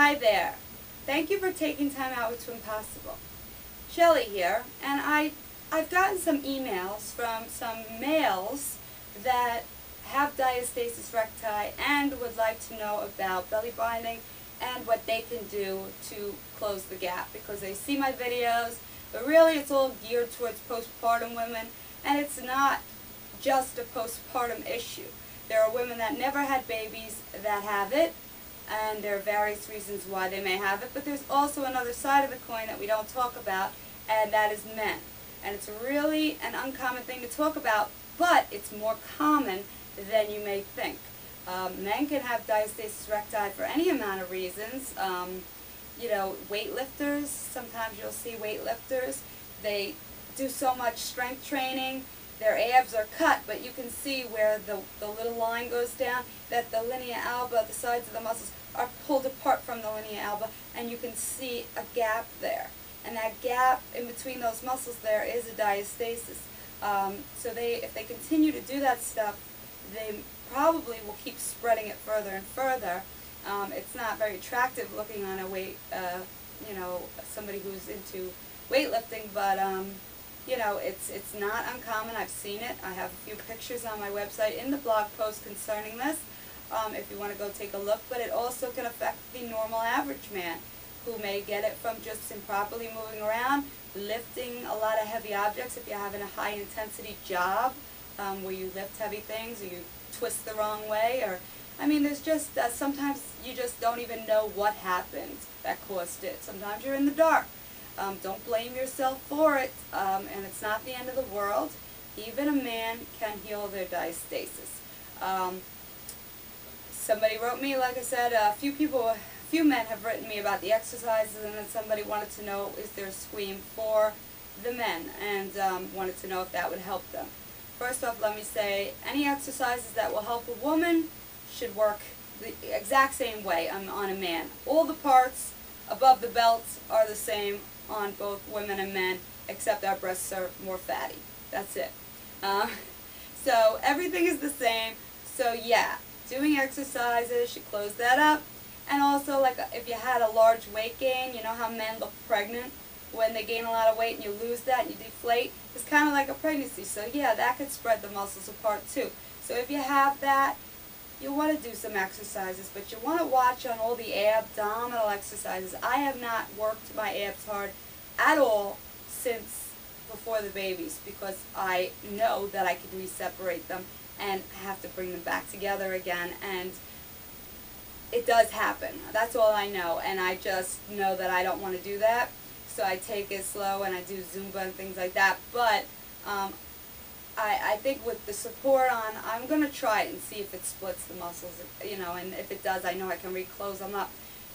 Hi there. Thank you for taking time out with Twinpossible. Shelly here, and I've gotten some emails from some males that have diastasis recti and would like to know about belly binding and what they can do to close the gap, because they see my videos, but really it's all geared towards postpartum women, and it's not just a postpartum issue. There are women that never had babies that have it, and there are various reasons why they may have it, but there's also another side of the coin that we don't talk about, and that is men. And it's really an uncommon thing to talk about, but it's more common than you may think. Men can have diastasis recti for any amount of reasons. You know, weightlifters, sometimes you'll see weightlifters, they do so much strength training, their abs are cut, but you can see where the little line goes down, that the linea alba, the sides of the muscles, are pulled apart from the linea alba, and you can see a gap there. And that gap in between those muscles there is a diastasis. So if they continue to do that stuff, they probably will keep spreading it further and further. It's not very attractive looking on a you know, somebody who's into weightlifting, but you know, it's not uncommon. I've seen it. I have a few pictures on my website in the blog post concerning this, if you want to go take a look. But it also can affect the normal average man, who may get it from just improperly moving around, lifting a lot of heavy objects. If you're having a high intensity job where you lift heavy things, or you twist the wrong way, or I mean, there's just sometimes you just don't even know what happened that caused it. Sometimes you're in the dark. Don't blame yourself for it, and it's not the end of the world. Even a man can heal their diastasis. Somebody wrote me, like I said, a few men have written me about the exercises, and then somebody wanted to know, is there a squeam for the men, and wanted to know if that would help them. First off, let me say, any exercises that will help a woman should work the exact same way on a man. All the parts above the belt are the same on both women and men, except our breasts are more fatty. That's it. So everything is the same. So yeah, doing exercises should close that up. And also, like if you had a large weight gain, you know how men look pregnant when they gain a lot of weight and you lose that and you deflate? It's kind of like a pregnancy. So yeah, that could spread the muscles apart too. So if you have that, you want to do some exercises, but you want to watch on all the abdominal exercises. I have not worked my abs hard at all since before the babies, because I know that I can re-separate them and have to bring them back together again, and it does happen. That's all I know, and I just know that I don't want to do that, so I take it slow and I do Zumba and things like that. But I think with the support on, I'm going to try it and see if it splits the muscles, you know, and if it does, I know I can re-close them up.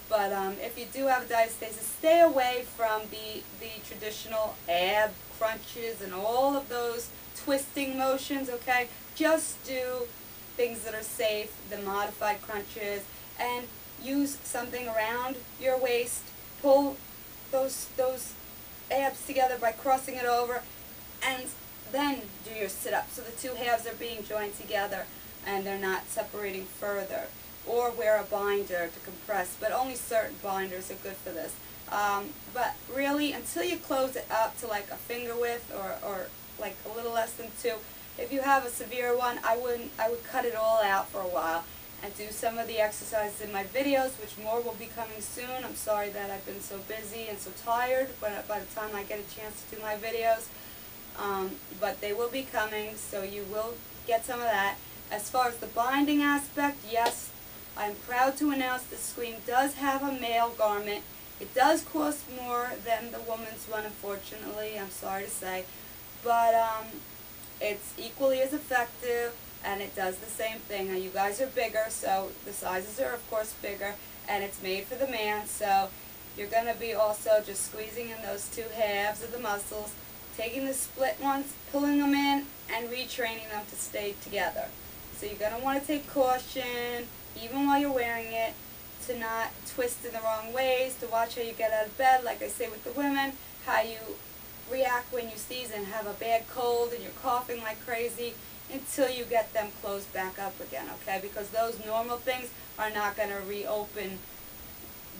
But if you do have a diastasis, stay away from the traditional ab crunches and all of those twisting motions, okay? Just do things that are safe, the modified crunches, and use something around your waist. Pull those abs together by crossing it over, and then do your sit-up, so the two halves are being joined together and they're not separating further. Or wear a binder to compress, but only certain binders are good for this. But really, until you close it up to like a finger width, or like a little less than 2, if you have a severe one, I would cut it all out for a while and do some of the exercises in my videos, which more will be coming soon. I'm sorry that I've been so busy and so tired by the time I get a chance to do my videos. But they will be coming, so you will get some of that. As far as the binding aspect, yes, I'm proud to announce the Squeam does have a male garment. It does cost more than the woman's one, unfortunately, I'm sorry to say, but it's equally as effective, and it does the same thing. Now, you guys are bigger, so the sizes are of course bigger, and it's made for the man, so you're going to be also just squeezing in those two halves of the muscles, taking the split ones, pulling them in, and retraining them to stay together. So you're going to want to take caution, even while you're wearing it, to not twist in the wrong ways, to watch how you get out of bed, like I say with the women, how you react when you sneeze and have a bad cold and you're coughing like crazy, until you get them closed back up again, okay? Because those normal things are not going to reopen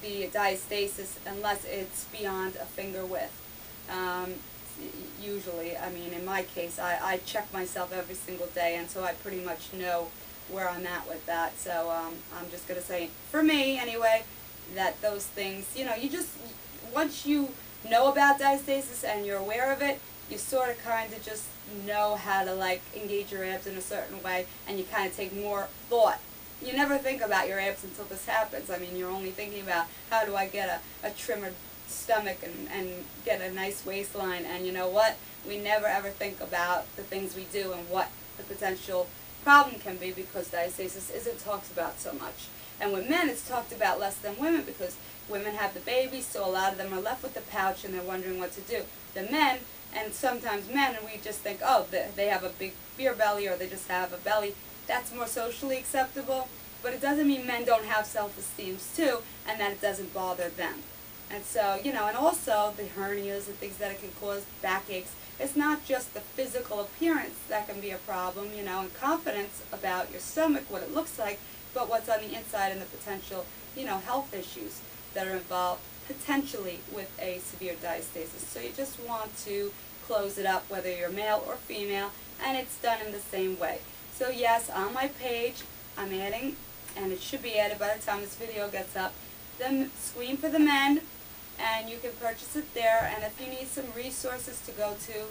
the diastasis unless it's beyond a finger width. Usually, I mean, in my case, I check myself every single day, and so I pretty much know where I'm at with that. So I'm just going to say, for me anyway, that those things, you know, you just, once you know about diastasis and you're aware of it, you sort of kind of just know how to like engage your abs in a certain way, and you kind of take more thought. You never think about your abs until this happens. I mean, you're only thinking about how do I get a trimmer stomach and get a nice waistline, and you know what? We never ever think about the things we do and what the potential problem can be, because diastasis isn't talked about so much. And with men, it's talked about less than women, because women have the baby, so a lot of them are left with the pouch and they're wondering what to do. The men, and sometimes men, and we just think, oh, they have a big beer belly, or they just have a belly. That's more socially acceptable, but it doesn't mean men don't have self-esteem too, and that it doesn't bother them. And so, you know, and also the hernias and things that it can cause, backaches. It's not just the physical appearance that can be a problem, you know, and confidence about your stomach, what it looks like, but what's on the inside and the potential, you know, health issues that are involved potentially with a severe diastasis. So you just want to close it up, whether you're male or female, and it's done in the same way. So yes, on my page, I'm adding, and it should be added by the time this video gets up, the Scream for the Men, and you can purchase it there. And if you need some resources to go to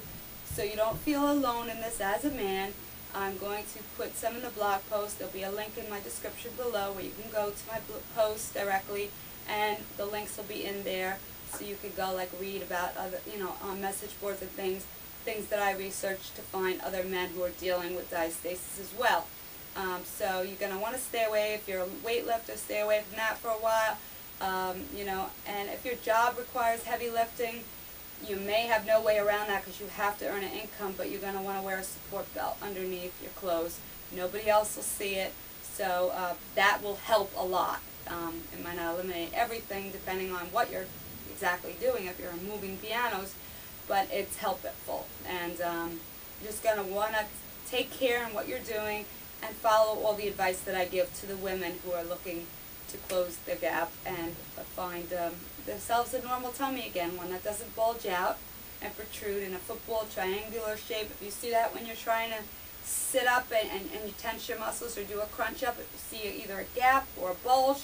so you don't feel alone in this as a man, I'm going to put some in the blog post. There'll be a link in my description below where you can go to my post directly, and the links will be in there so you can go like read about other, you know, on message boards and things that I researched to find other men who are dealing with diastasis as well. So you're going to want to stay away, if you're a weightlifter, stay away from that for a while. You know, and if your job requires heavy lifting, you may have no way around that because you have to earn an income, but you're going to want to wear a support belt underneath your clothes. Nobody else will see it, so that will help a lot. It might not eliminate everything depending on what you're exactly doing, if you're moving pianos, but it's helpful. And you're just going to want to take care in what you're doing and follow all the advice that I give to the women who are looking to close the gap and find themselves a normal tummy again, one that doesn't bulge out and protrude in a football triangular shape. If you see that when you're trying to sit up and you tense your muscles or do a crunch up, if you see either a gap or a bulge,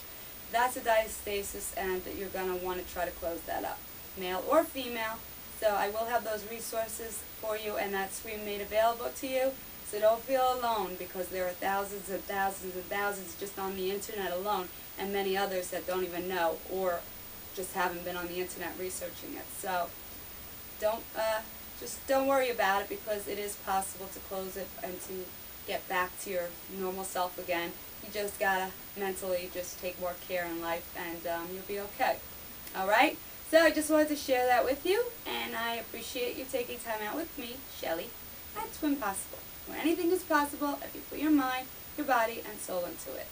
that's a diastasis, and you're going to want to try to close that up, male or female. So I will have those resources for you and that Scream made available to you. So don't feel alone, because there are thousands and thousands and thousands just on the internet alone, and many others that don't even know or just haven't been on the internet researching it. So just don't worry about it, because it is possible to close it and to get back to your normal self again. You just gotta mentally just take more care in life, and you'll be okay. Alright? So I just wanted to share that with you, and I appreciate you taking time out with me, Shelly, at Twinpossible, where anything is possible if you put your mind, your body, and soul into it.